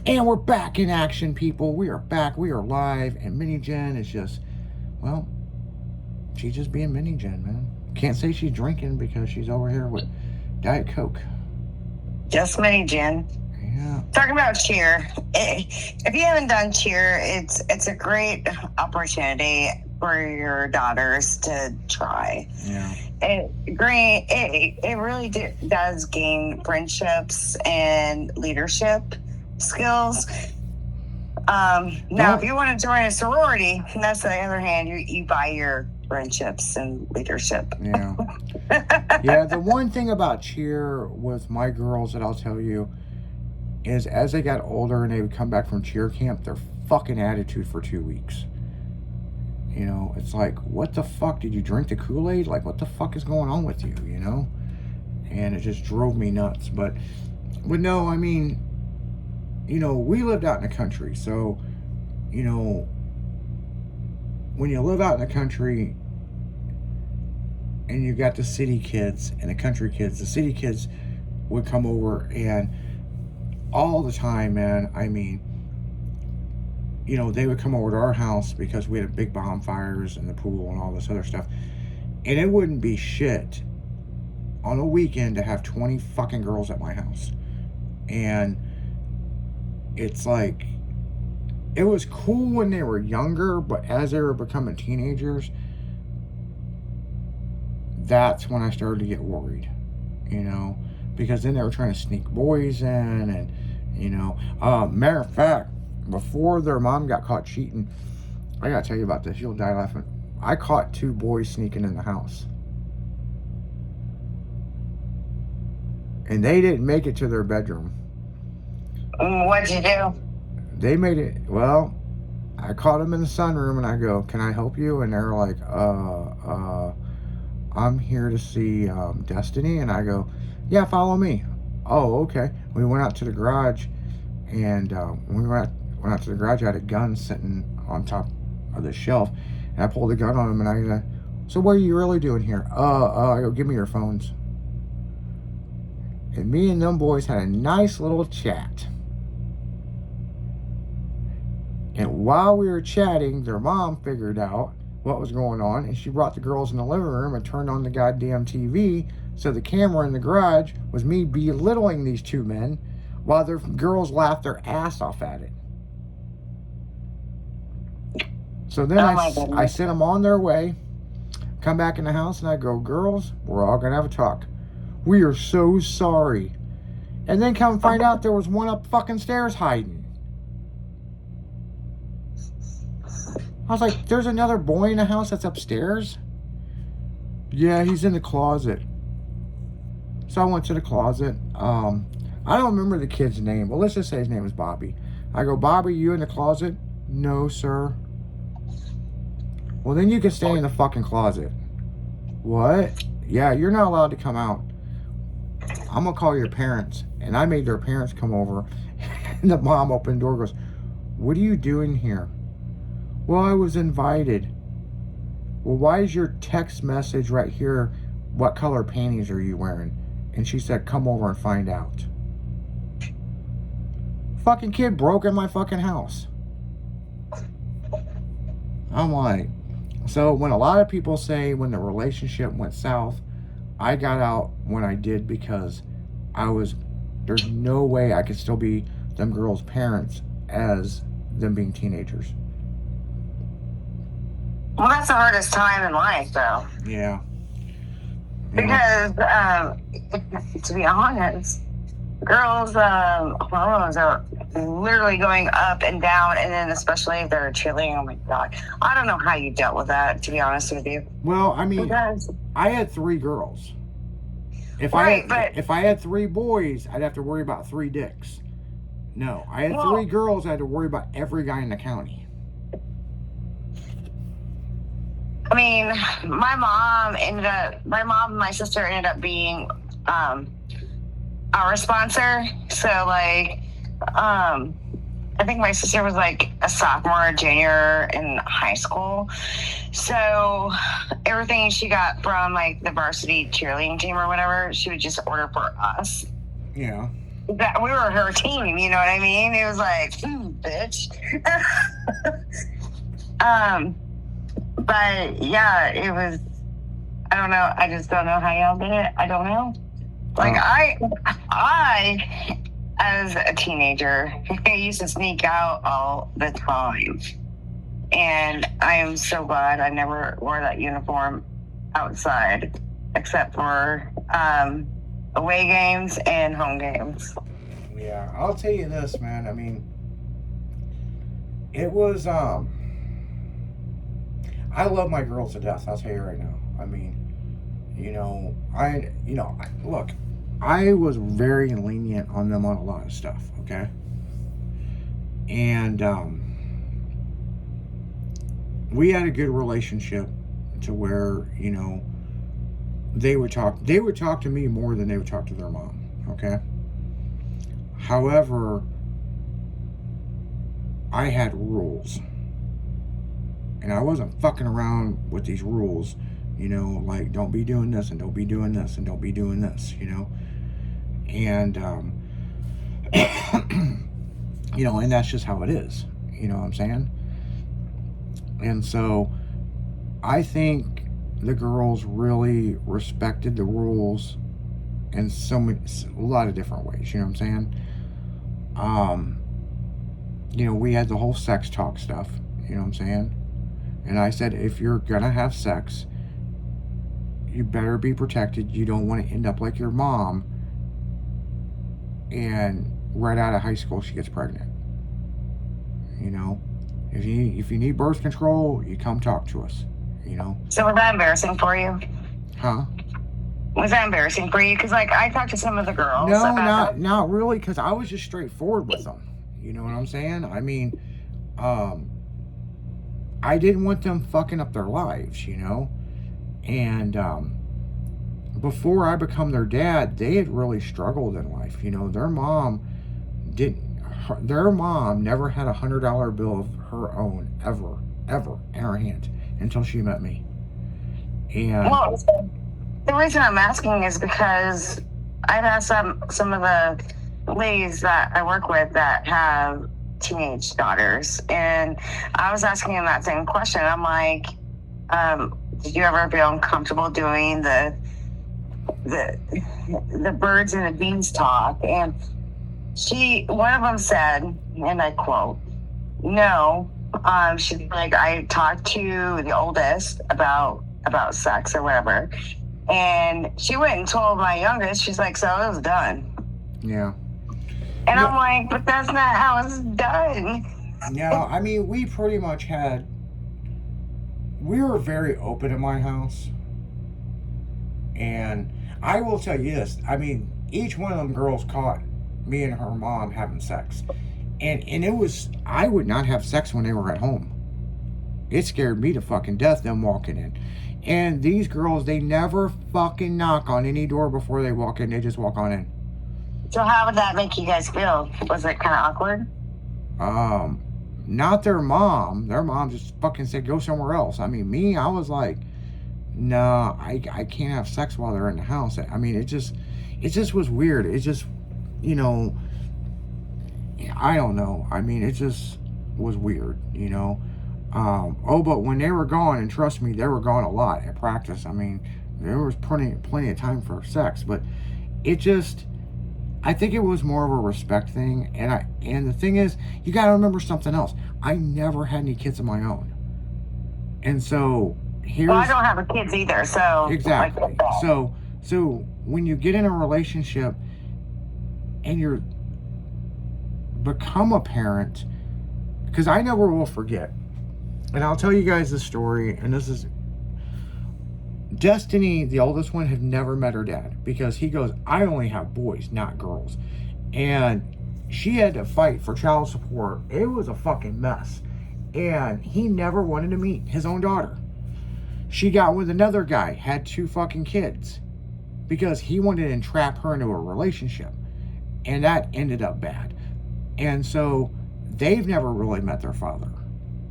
And we're back in action, people. We are back. We are live. And Mini Jen is just, well, she's just being Mini Jen, man. Can't say she's drinking because she's over here with Diet Coke. Just Mini Jen. Yeah. Talking about cheer. If you haven't done cheer, it's a great opportunity for your daughters to try. Yeah. It really does gain friendships and leadership skills. Now, if you want to join a sorority, that's on the other hand, you buy your friendships and leadership. Yeah. Yeah, the one thing about cheer with my girls that I'll tell you is as they got older and they would come back from cheer camp, their fucking attitude for 2 weeks. You know, it's like, what the fuck? Did you drink the Kool-Aid? Like, what the fuck is going on with you, you know? And it just drove me nuts. But no, I mean, you know, we lived out in the country. So, you know, when you live out in the country and you got the city kids and the country kids, the city kids would come over and all the time, man, I mean, you know, they would come over to our house because we had big bonfires and the pool and all this other stuff. And it wouldn't be shit on a weekend to have 20 fucking girls at my house. And it's like, it was cool when they were younger, but as they were becoming teenagers, that's when I started to get worried, you know, because then they were trying to sneak boys in and, you know, matter of fact, before their mom got caught cheating, I gotta tell you about this. You'll die laughing. I caught 2 boys sneaking in the house. And they didn't make it to their bedroom. What'd you do? They made it, well, I caught them in the sunroom and I go, can I help you? And they're like, I'm here to see Destiny. And I go, yeah, follow me. Oh, okay. We went out to the garage and when we went out to the garage, I had a gun sitting on top of the shelf, and I pulled the gun on him, and I go, so what are you really doing here? I go, give me your phones. And me and them boys had a nice little chat. And while we were chatting, their mom figured out what was going on, and she brought the girls in the living room and turned on the goddamn TV, so the camera in the garage was me belittling these 2 men while their girls laughed their ass off at it. So then I sent them on their way, come back in the house, and I go, girls, we're all going to have a talk. We are so sorry. And then come find out there was one up fucking stairs hiding. I was like, there's another boy in the house that's upstairs? Yeah, he's in the closet. So I went to the closet. I don't remember the kid's name, but let's just say his name was Bobby. I go, Bobby, you in the closet? No, sir. Well, then you can stay in the fucking closet. What? Yeah, you're not allowed to come out. I'm going to call your parents. And I made their parents come over. And the mom opened the door and goes, what are you doing here? Well, I was invited. Well, why is your text message right here, what color panties are you wearing? And she said, come over and find out. Fucking kid broke in my fucking house. I'm like, so when a lot of people say when the relationship went south, I got out when I did because there's no way I could still be them girls' parents as them being teenagers. Well, that's the hardest time in life, though. Yeah. Because, to be honest, girls' hormones are literally going up and down, and then especially if they're cheerleading, oh my God. I don't know how you dealt with that, to be honest with you. Well, I mean, because I had 3 girls. If I had 3 boys, I'd have to worry about 3 dicks. No, I had 3 girls, I had to worry about every guy in the county. I mean, my mom and my sister ended up being our sponsor. So, like, I think my sister was like a sophomore, junior in high school. So everything she got from like the varsity cheerleading team or whatever, she would just order for us. Yeah. that we were her team, you know what I mean? It was like, bitch. But yeah, it was, I don't know. I just don't know how y'all did it. I don't know. Like I, as a teenager, I used to sneak out all the time. And I am so glad I never wore that uniform outside, except for away games and home games. Yeah, I'll tell you this, man. I mean, it was I love my girls to death. I'll tell you right now. I mean, look, I was very lenient on them on a lot of stuff. Okay, and we had a good relationship to where they would talk to me more than they would talk to their mom. Okay. However, I had rules. And I wasn't fucking around with these rules, like don't be doing this and don't be doing this and don't be doing this, And, and that's just how it is. You know what I'm saying? And so I think the girls really respected the rules in a lot of different ways. You know what I'm saying? We had the whole sex talk stuff. You know what I'm saying? And I said, if you're gonna have sex, you better be protected. You don't want to end up like your mom, and right out of high school she gets pregnant. If you need birth control, you come talk to us. So was that embarrassing for you? Huh? Was that embarrassing for you? Because I talked to some of the girls. No, not really. Because I was just straightforward with them. You know what I'm saying? I mean, I didn't want them fucking up their lives, and before I become their dad, they had really struggled in life. Their mom never had $100 bill of her own ever in her hand until she met me. And well, the reason I'm asking is because I've asked some of the ladies that I work with that have teenage daughters, and I was asking them that same question. I'm like, did you ever feel uncomfortable doing the birds and the bees talk? And one of them said, and I quote, no, she's like, I talked to the oldest about sex or whatever, and she went and told my youngest. She's like, so it was done. Yeah. And I'm like, but that's not how it's done. No, I mean, we pretty much we were very open in my house. And I will tell you this, I mean, each one of them girls caught me and her mom having sex. And it was, I would not have sex when they were at home. It scared me to fucking death, them walking in. And these girls, they never fucking knock on any door before they walk in. They just walk on in. So how would that make you guys feel? Was it kind of awkward? Not their mom. Their mom just fucking said, go somewhere else. I mean, me, I was like, no, I can't have sex while they're in the house. I mean, it just was weird. It just, I don't know. I mean, it just was weird, but when they were gone, and trust me, they were gone a lot at practice. I mean, there was plenty of time for sex, but it just, I think it was more of a respect thing. And the thing is, you got to remember something else. I never had any kids of my own. And so I don't have kids either. So exactly. So when you get in a relationship and you're become a parent, because I never will forget. And I'll tell you guys this story, and this is Destiny, the oldest one, had never met her dad because he goes, I only have boys, not girls. And she had to fight for child support. It was a fucking mess. And he never wanted to meet his own daughter. She got with another guy, had 2 fucking kids because he wanted to entrap her into a relationship. And that ended up bad. And so they've never really met their father.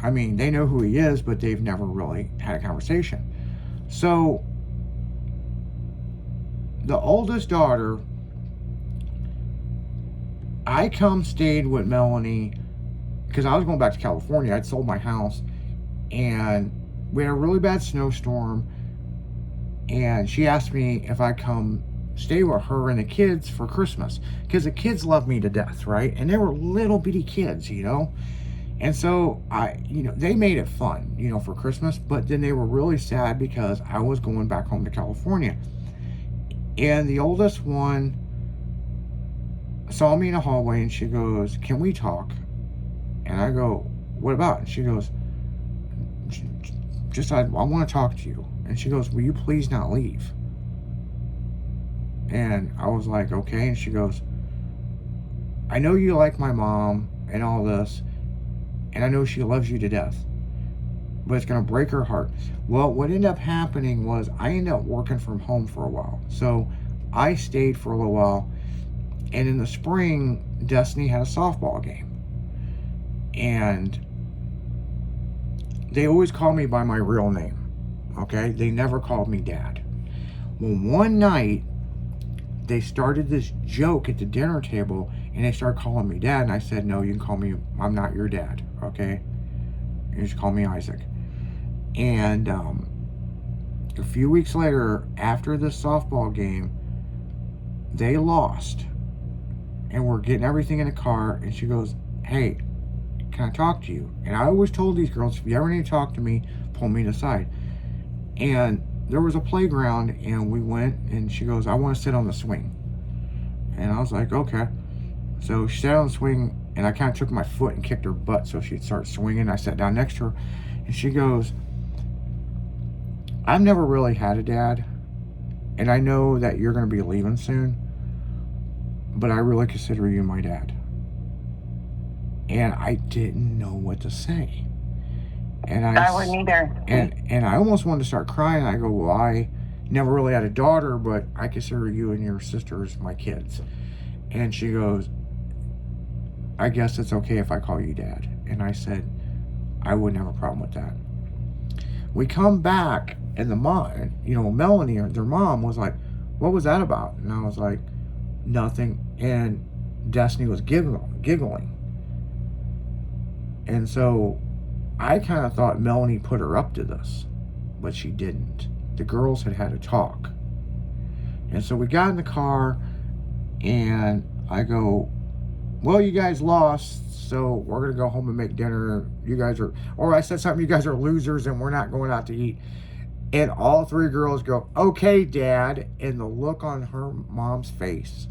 I mean, they know who he is, but they've never really had a conversation. So the oldest daughter I stayed with Melanie because I was going back to California. I'd sold my house, and we had a really bad snowstorm, and she asked me if I'd come stay with her and the kids for Christmas, because the kids love me to death, right? And they were little bitty kids, and so they made it fun, for Christmas, but then they were really sad because I was going back home to California. And the oldest one saw me in the hallway, and she goes, "Can we talk?" And I go, "What about?" And she goes, "Just I want to talk to you." And she goes, "Will you please not leave?" And I was like, "Okay." And she goes, "I know you like my mom and all this, and I know she loves you to death, but it's going to break her heart." Well, what ended up happening was I ended up working from home for a while. So I stayed for a little while, and in the spring, Destiny had a softball game. And they always call me by my real name, okay? They never called me Dad. Well, one night, they started this joke at the dinner table, and they started calling me Dad, and I said, "No, you can call me, I'm not your dad, okay? You just call me Isaac." And a few weeks later, after the softball game, they lost, and we're getting everything in the car, and she goes, "Hey, can I talk to you?" And I always told these girls, if you ever need to talk to me, pull me aside. And there was a playground, and we went, and she goes, "I want to sit on the swing." And I was like, "Okay." So she sat on the swing, and I kind of took my foot and kicked her butt so she'd start swinging. I sat down next to her, and she goes, "I've never really had a dad, and I know that you're going to be leaving soon, but I really consider you my dad." And I didn't know what to say. And I wouldn't either. And I almost wanted to start crying. I go, "Well, I never really had a daughter, but I consider you and your sisters my kids." And she goes, "I guess it's okay if I call you Dad." And I said, "I wouldn't have a problem with that." We come back, and the mom, Melanie, their mom, was like, "What was that about?" And I was like, "Nothing." And Destiny was giggling. And so I kind of thought Melanie put her up to this, but she didn't. The girls had a talk. And so we got in the car, and I go, "Well, you guys lost, so we're going to go home and make dinner. Or I said something, "You guys are losers, and we're not going out to eat." And all three girls go, "Okay, Dad." And the look on her mom's face,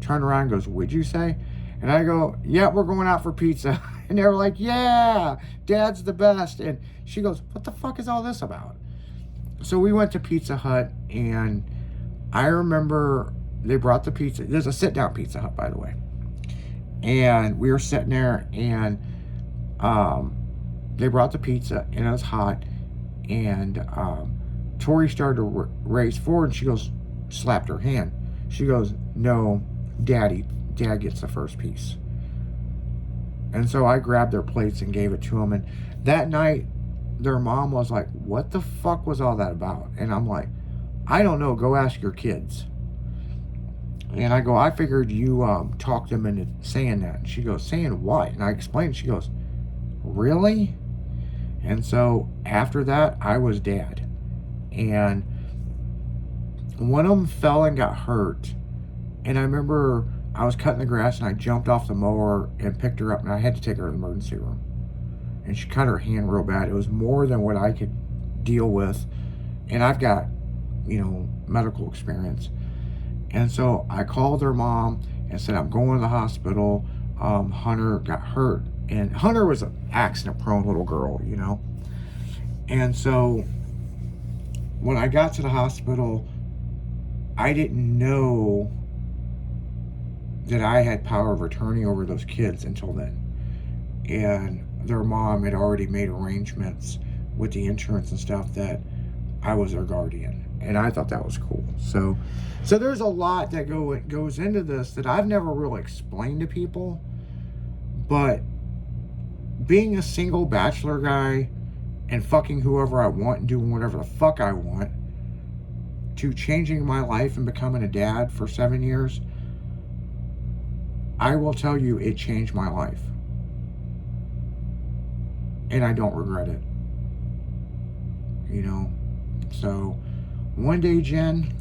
turned around and goes, "What'd you say?" And I go, "Yeah, we're going out for pizza." And they were like, "Yeah, Dad's the best." And she goes, "What the fuck is all this about?" So we went to Pizza Hut, and I remember they brought the pizza. There's a sit-down Pizza Hut, by the way. And we were sitting there, and they brought the pizza, and it was hot. And Tori started to race forward, and she goes, slapped her hand. She goes, "No, Dad gets the first piece." And so I grabbed their plates and gave it to them. And that night, their mom was like, "What the fuck was all that about?" And I'm like, "I don't know. Go ask your kids." And I go, "I figured you talked them into saying that." And she goes, "Saying what?" And I explained. She goes, "Really?" And so after that, I was Dad. And one of them fell and got hurt. And I remember I was cutting the grass, and I jumped off the mower and picked her up, and I had to take her to the emergency room. And she cut her hand real bad. It was more than what I could deal with. And I've got, medical experience. And so I called her mom and said, "I'm going to the hospital. Hunter got hurt." And Hunter was an accident-prone little girl, And so when I got to the hospital, I didn't know that I had power of attorney over those kids until then. And their mom had already made arrangements with the insurance and stuff that I was their guardian. And I thought that was cool. So there's a lot that goes into this that I've never really explained to people. But being a single bachelor guy and fucking whoever I want and doing whatever the fuck I want, to changing my life and becoming a dad for 7 years, I will tell you, it changed my life. And I don't regret it. You know? So, one day, Jen,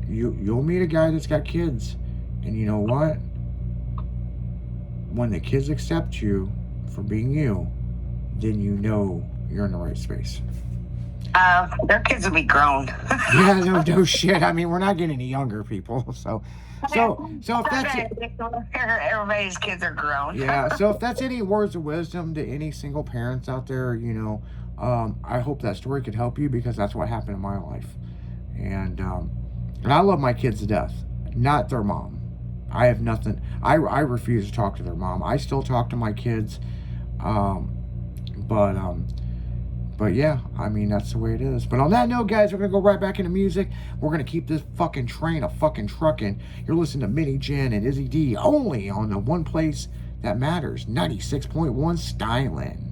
you'll meet a guy that's got kids. And you know what? When the kids accept you for being you, then you know you're in the right space. Their kids will be grown. Yeah, no shit. I mean, we're not getting any younger, people. So if that's it. Everybody's kids are grown. Yeah, so if that's any words of wisdom to any single parents out there, you know, I hope that story could help you, because that's what happened in my life. And I love my kids to death, not their mom. I have nothing. I refuse to talk to their mom. I still talk to my kids, but yeah, I mean, that's the way it is. But on that note, guys, we're going to go right back into music. We're going to keep this fucking train of fucking trucking. You're listening to Mini Jen and Izzy D only on the one place that matters, 96.1 Stylin'.